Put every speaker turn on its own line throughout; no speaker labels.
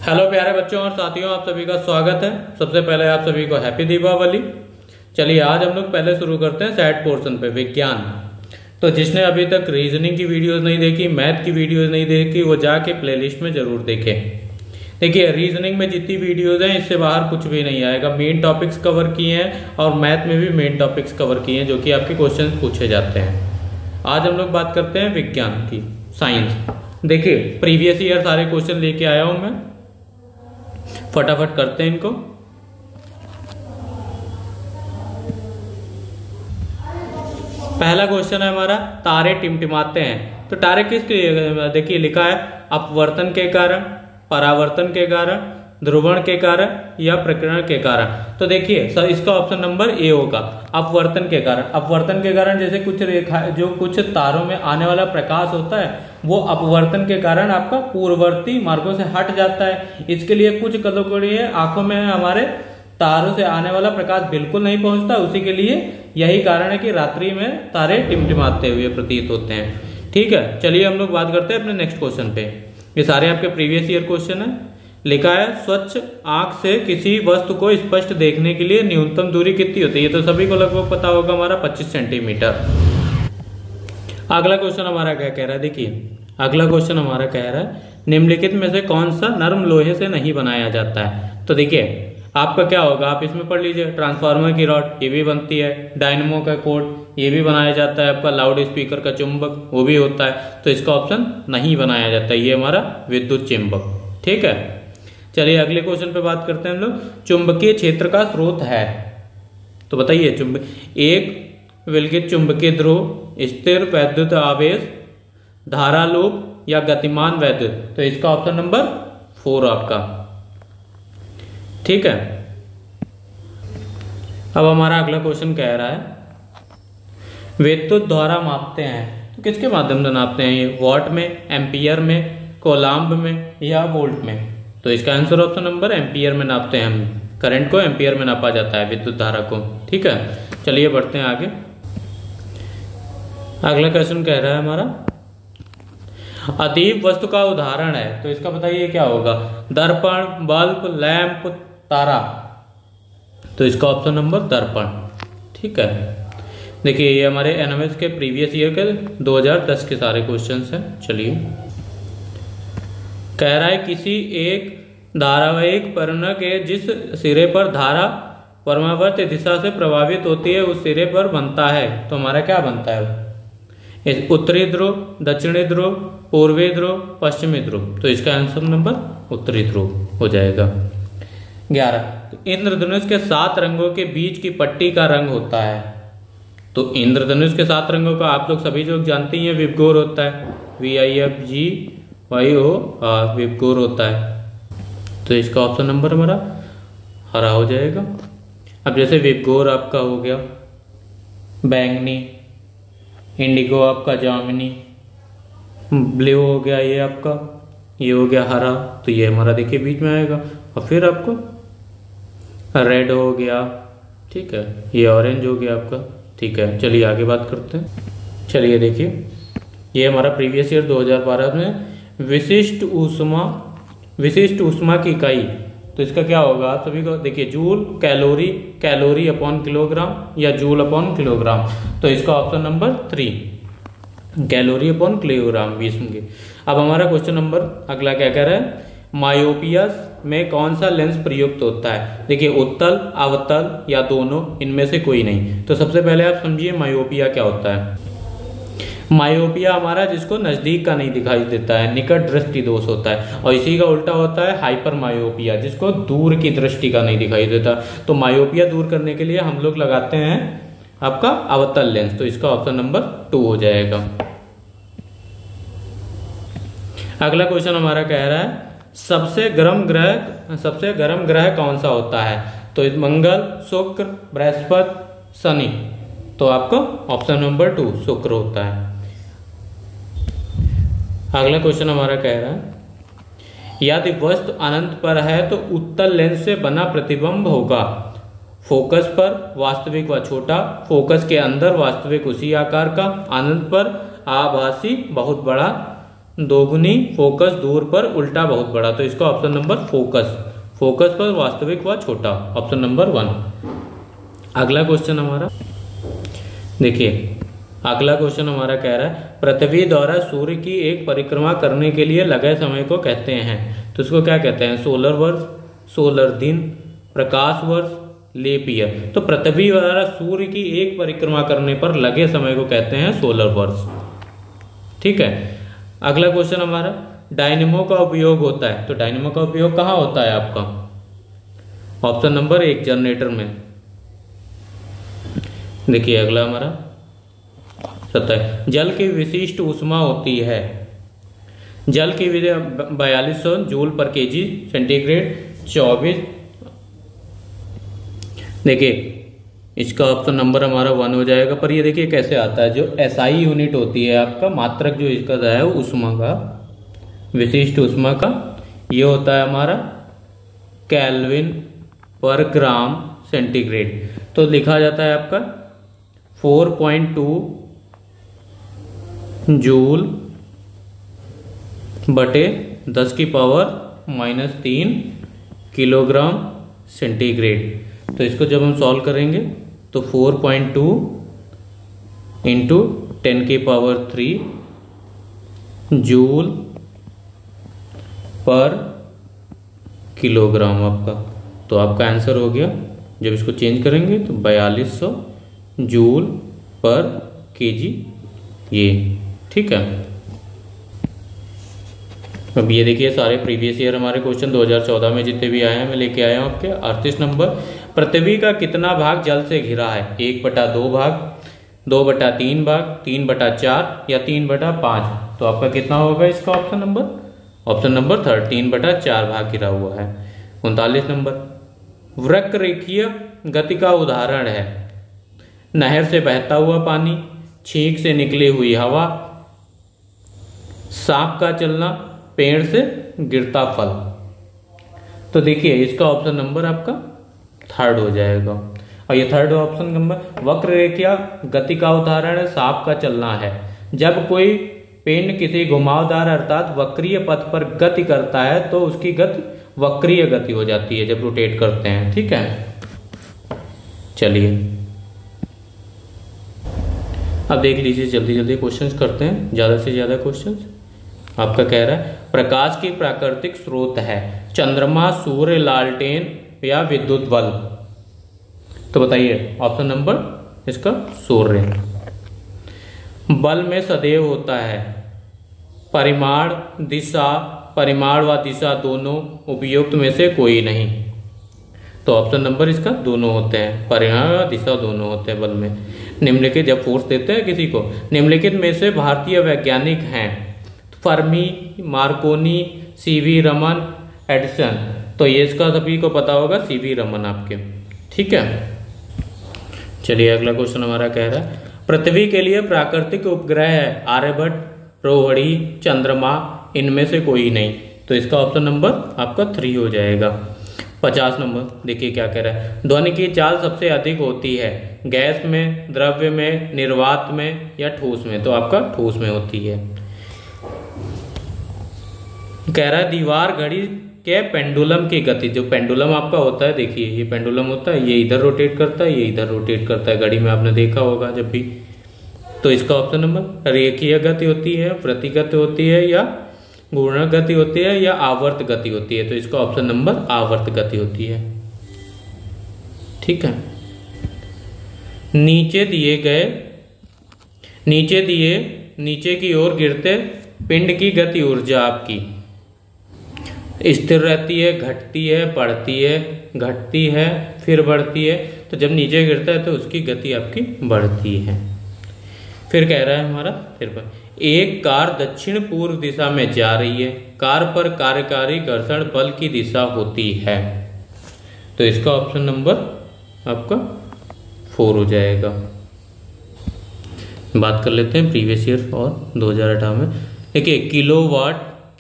Hello प्यारे बच्चों और साथियों, आप सभी का स्वागत है। सबसे पहले आप सभी को हैप्पी दीपावली। चलिए आज हम लोग पहले शुरू करते हैं सेट पोर्शन पे, विज्ञान। तो जिसने अभी तक रीजनिंग की वीडियोस नहीं देखी, मैथ की वीडियोस नहीं देखी, वो जाके प्लेलिस्ट में जरूर देखें। देखिए रीजनिंग में जितनी वीडियोज हैं इससे बाहर कुछ भी नहीं आएगा। मेन टॉपिक्स कवर किए हैं और मैथ में भी मेन टॉपिक्स कवर किए हैं जो कि आपके क्वेश्चन पूछे जाते हैं। आज हम लोग बात करते हैं विज्ञान की, साइंस। देखिए प्रीवियस ईयर सारे क्वेश्चन लेके आया हूं मैं, फटाफट करते हैं इनको। पहला क्वेश्चन है हमारा, तारे टिमटिमाते हैं। तो तारे किसके लिए? देखिए लिखा है अपवर्तन के कारण, परावर्तन के कारण, ध्रुवण के कारण या प्रकीर्णन के कारण। तो देखिए सर इसका ऑप्शन नंबर ए होगा, अपवर्तन के कारण। अपवर्तन के कारण जैसे कुछ रेखा, जो कुछ तारों में आने वाला प्रकाश होता है वो अपवर्तन के कारण आपका पूर्ववर्ती मार्गों से हट जाता है। इसके लिए कुछ कदों के लिए आंखों में हमारे तारों से आने वाला प्रकाश बिल्कुल नहीं पहुंचता। उसी के लिए यही कारण है कि रात्रि में तारे टिमटिमाते हुए प्रतीत होते हैं। ठीक है, चलिए हम लोग बात करते हैं अपने नेक्स्ट क्वेश्चन पे। ये सारे आपके प्रीवियस ईयर क्वेश्चन है। लिखा है स्वच्छ आंख से किसी वस्तु को स्पष्ट देखने के लिए न्यूनतम दूरी कितनी होती है? ये तो सभी को लगभग पता होगा, हमारा 25 सेंटीमीटर। अगला क्वेश्चन हमारा क्या कह रहा है? देखिए अगला क्वेश्चन हमारा कह रहा है निम्नलिखित में से कौन सा नरम लोहे से नहीं बनाया जाता है? तो देखिए आपका क्या होगा, आप इसमें पढ़ लीजिए। ट्रांसफार्मर की रॉड ये भी बनती है, डायनेमो का कोड ये भी बनाया जाता है, आपका लाउड स्पीकर का चुंबक वो भी होता है। तो इसका ऑप्शन नहीं बनाया जाता है, ये हमारा विद्युत चुंबक। ठीक है, चलिए अगले क्वेश्चन पे बात करते हैं हम लोग। चुंबकीय क्षेत्र का स्रोत है, तो बताइए एक विलगित चुंबकीय ध्रुव, स्थिर वैद्युत आवेश, धारा लूप या गतिमान वैद्युत। तो इसका ऑप्शन नंबर 4 आपका। ठीक है, अब हमारा अगला क्वेश्चन कह रहा है विद्युत धारा मापते हैं तो किसके माध्यम से नापते हैं? ये वॉट में, एम्पियर में, कोलाम्ब में या वोल्ट में? तो इसका आंसर ऑप्शन नंबर एम्पियर में नापते हैं हम। करंट को एम्पियर में नापा जाता है, विद्युत धारा को। ठीक है, चलिए बढ़ते हैं आगे। अगला क्वेश्चन कह रहा है हमारा अदीप वस्तु का उदाहरण है, तो इसका बताइए क्या होगा? दर्पण, बल्ब, लैंप, तारा। तो इसका ऑप्शन नंबर दर्पण। ठीक है, देखिए ये हमारे एनएमएस के प्रीवियस ईयर के 2010 के सारे क्वेश्चंस हैं। चलिए कह रहा है किसी एक धारावाहिक परिणय के जिस सिरे पर धारा परमावर्त दिशा से प्रभावित होती है उस सिरे पर बनता है। तो हमारा क्या बनता है? उत्तरी ध्रुव, दक्षिणी ध्रुव, पूर्वी ध्रुव, पश्चिमी ध्रुव। तो इसका आंसर नंबर उत्तरी ध्रुव हो जाएगा। 11 इंद्रधनुष के 7 रंगों के बीच की पट्टी का रंग होता है। तो इंद्रधनुष के 7 रंगों का आप लोग सभी लोग जानते ही हैं, विबगोर होता है, VIFGYO विबगोर होता है। तो इसका ऑप्शन नंबर हमारा हरा हो जाएगा। अब जैसे विबगोर आपका हो गया बैंगनी, इंडिगो आपका जामुनी, ब्लू हो गया ये आपका, ये हो गया हरा, तो ये हमारा देखिए बीच में आएगा। और फिर आपको रेड हो गया, ठीक है, ये ऑरेंज हो गया आपका। ठीक है, चलिए आगे बात करते हैं। चलिए देखिए ये हमारा प्रीवियस ईयर 2012 में विशिष्ट ऊष्मा की इकाई। तो इसका क्या होगा आप सभी को? देखिए joule, calorie, calorie upon kilogram या जूल अपॉन किलोग्राम। तो इसका option number 3 calorie upon kilogram 20 के। अब हमारा क्वेश्चन नंबर अगला क्या कह रहा है? मायोपिया में कौन सा लेंस प्रयुक्त होता है? देखिए उत्तल, अवतल या दोनों, इनमें से कोई नहीं। तो सबसे पहले आप समझिए मायोपिया क्या होता है। मायोपिया हमारा जिसको नजदीक का नहीं दिखाई देता है, निकट दृष्टि दोष होता है। और इसी का उल्टा होता है हाइपर मायोपिया, जिसको दूर की दृष्टि का नहीं दिखाई देता। तो मायोपिया दूर करने के लिए हम लोग लगाते हैं आपका अवतल लेंस। तो इसका ऑप्शन नंबर 2 हो जाएगा। अगला क्वेश्चन हमारा कह रहा है सबसे गर्म ग्रह कौन सा होता है? तो मंगल, शुक्र, बृहस्पति, शनि। तो आपको ऑप्शन नंबर 2 शुक्र होता है। अगला क्वेश्चन हमारा कह रहा है यदि वस्तु अनंत पर है तो उत्तल लेंस से बना प्रतिबिंब होगा फोकस पर वास्तविक व छोटा, फोकस के अंदर वास्तविक उसी आकार का, अनंत पर आभासी बहुत बड़ा, दोगुनी, फोकस दूर पर, उल्टा बहुत बड़ा। तो इसका ऑप्शन नंबर फोकस, फोकस पर वास्तविक व छोटा, ऑप्शन नंबर 1। अगला क्वेश्चन हमारा देखिए, अगला क्वेश्चन हमारा कह रहा है पृथ्वी द्वारा सूर्य की एक परिक्रमा करने के लिए लगे समय को कहते हैं। तो इसको क्या कहते हैं? सोलर वर्ष, सोलर दिन, प्रकाश वर्ष, लीप ईयर। तो पृथ्वी द्वारा सूर्य की एक परिक्रमा करने पर लगे समय को कहते हैं सोलर वर्ष। ठीक है। अगला क्वेश्चन हमारा, डायनेमो का उपयोग होता है। तो डायनेमो का उपयोग कहाँ होता है आपका? ऑप्शन नंबर 1 जनरेटर में। देखिए अगला हमारा 27, जल की विशिष्ट ऊष्मा होती है। जल की 4200 जूल पर केजी सेंटीग्रेड 24। देखिए इसका ऑप्शन नंबर हमारा 1 हो जाएगा। पर ये देखिए कैसे आता है, जो एसआई यूनिट होती है आपका, मात्रक जो इसका है ऊष्मा का, विशिष्ट ऊष्मा का, ये होता है हमारा केल्विन पर ग्राम सेंटीग्रेड। तो लिखा जाता है आपका 4.2 जूल बटे 10 की पावर -3 किलोग्राम सेंटीग्रेड। तो इसको जब हम सॉल्व करेंगे तो 4.2 इंटू 10 की पावर 3 जूल पर किलोग्राम आपका। तो आपका आंसर हो गया, जब इसको चेंज करेंगे तो 4200 जूल पर केजी ये। ठीक है। अब ये देखिए सारे प्रीवियस ईयर हमारे क्वेश्चन 2014 में जितने भी आए हैं मैं लेके आया हूँ आपके। 38 नंबर, पृथ्वी का कितना भाग जल से घिरा है? 1/2 भाग, 2/3 भाग, 3/4 या 3/5। तो आपका कितना होगा इसका ऑप्शन नंबर? ऑप्शन नंबर 3 3/4 भाग घिरा हुआ है। 39 नंबर, वक्र रेखीय गति का उदाहरण है। नहर से बहता हुआ पानी, छींक से निकली हुई हवा, सांप का चलना, पेड़ से गिरता फल। तो देखिए इसका ऑप्शन नंबर आपका 3rd हो जाएगा। और ये 3rd ऑप्शन नंबर, वक्र रेखीय गति का उदाहरण है, सांप का चलना है। जब कोई पिंड किसी घुमावदार अर्थात वक्रीय पथ पर गति करता है तो उसकी गति वक्रीय गति हो जाती है जब रोटेट करते हैं। ठीक है। चलिए अब देख लीजिए, जल्दी जल्दी क्वेश्चंस करते हैं, ज्यादा से ज्यादा क्वेश्चंस। आपका कह रहा है प्रकाश की प्राकृतिक स्रोत है चंद्रमा, सूर्य, लालटेन या विद्युत बल्ब। तो बताइए ऑप्शन नंबर इसका सूर्य। बल में सदैव होता है परिमाण, दिशा, परिमाण व दिशा दोनों, उपयुक्त में से कोई नहीं। तो ऑप्शन नंबर इसका दोनों होते हैं, परिमाण व दिशा दोनों होते हैं बल में। निम्नलिखित जब फोर्स देते हैं किसी को, निम्नलिखित में से भारतीय वैज्ञानिक हैं Fermi, Markovnikov, CV Raman, Edison. तो ये इसका सभी को पता होगा, सीवी रमन आपके। ठीक है। चलिए अगला क्वेश्चन हमारा कह रहा है पृथ्वी के लिए प्राकृतिक उपग्रह है आर्यभट्ट, रोहिणी, चंद्रमा, इनमें से कोई नहीं। तो इसका ऑप्शन नंबर आपका 3 हो जाएगा। 50 नंबर देखिए क्या कह रहा है, ध्वनि की चाल सबसे अधिक होती है गैस में, द्रव्य में, निर्वात में या ठोस में। तो आपका ठोस में होती है। कह रहा है दीवार घड़ी के पेंडुलम की गति, जो पेंडुलम आपका होता है, देखिए ये पेंडुलम होता है, ये इधर रोटेट करता है, ये इधर रोटेट करता है, घड़ी में आपने देखा होगा जब भी। तो इसका ऑप्शन नंबर रेखीय गति होती है, प्रतिगत होती है या घूर्णक गति होती है या आवर्त गति होती है। तो इसका ऑप्शन नंबर आवर्त गति होती है। ठीक है। नीचे की ओर गिरते पिंड की गति ऊर्जा आपकी स्थिर रहती है, घटती है, बढ़ती है, घटती है, फिर बढ़ती है। तो जब नीचे गिरता है तो उसकी गति आपकी बढ़ती है। फिर कह रहा है हमारा एक कार दक्षिण पूर्व दिशा में जा रही है, कार पर कार्यकारी घर्षण बल की दिशा होती है। तो इसका ऑप्शन नंबर आपका 4 हो जाएगा। बात कर लेते हैं प्रीवियस ईयर और 2018 में। देखिए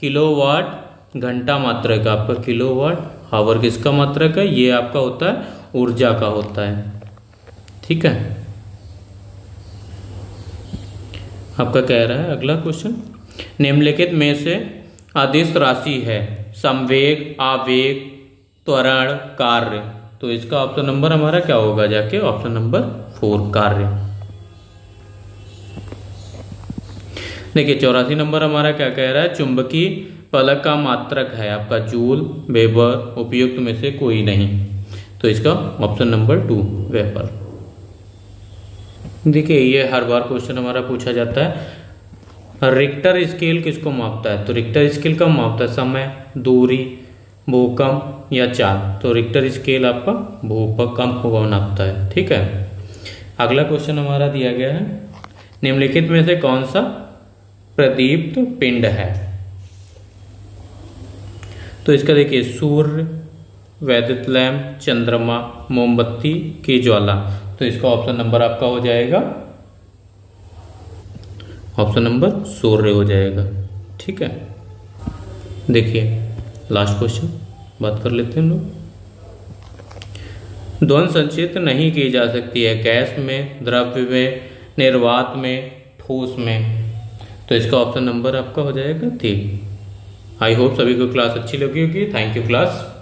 किलोवाट घंटा मात्रक, आपका किलोवाट आवर किसका मात्रक है? ये आपका होता है ऊर्जा का होता है। ठीक है। आपका कह रहा है अगला क्वेश्चन, निम्नलिखित में से अदिश राशि है? संवेग, आवेग, त्वरण, कार्य। तो इसका ऑप्शन नंबर हमारा क्या होगा? जाके ऑप्शन नंबर 4 कार्य। देखिए 84 नंबर हमारा क्या कह रहा है? चुंबकीय फलक का मात्रक है आपका जूल, वेबर, उपयुक्त में से कोई नहीं। तो इसका ऑप्शन नंबर 2 वेबर। देखिए ये हर बार क्वेश्चन हमारा पूछा जाता है। रिक्टर स्केल किसको मापता है? तो रिक्टर स्केल कब मापता है? समय, दूरी, भूकंप या चाल। तो रिक्टर स्केल आपका भूकंप को नापता है। ठीक है। अगला क्वेश्चन हमारा दिया गया है, निम्नलिखित में से कौन सा प्रदीप्त पिंड है? तो इसका देखिए सूर्य, वैद्युत लैंप, चंद्रमा, मोमबत्ती की ज्वाला। तो इसका ऑप्शन नंबर आपका हो जाएगा ऑप्शन नंबर सूर्य हो जाएगा। ठीक है। देखिए लास्ट क्वेश्चन बात कर लेते हैं लोग। ध्वनि संचित नहीं की जा सकती है गैस में, द्रव्य में, निर्वात में, ठोस में। तो इसका ऑप्शन नंबर आपका हो जाएगा 3। आई होप सभी को क्लास अच्छी लगी होगी। Thank you class.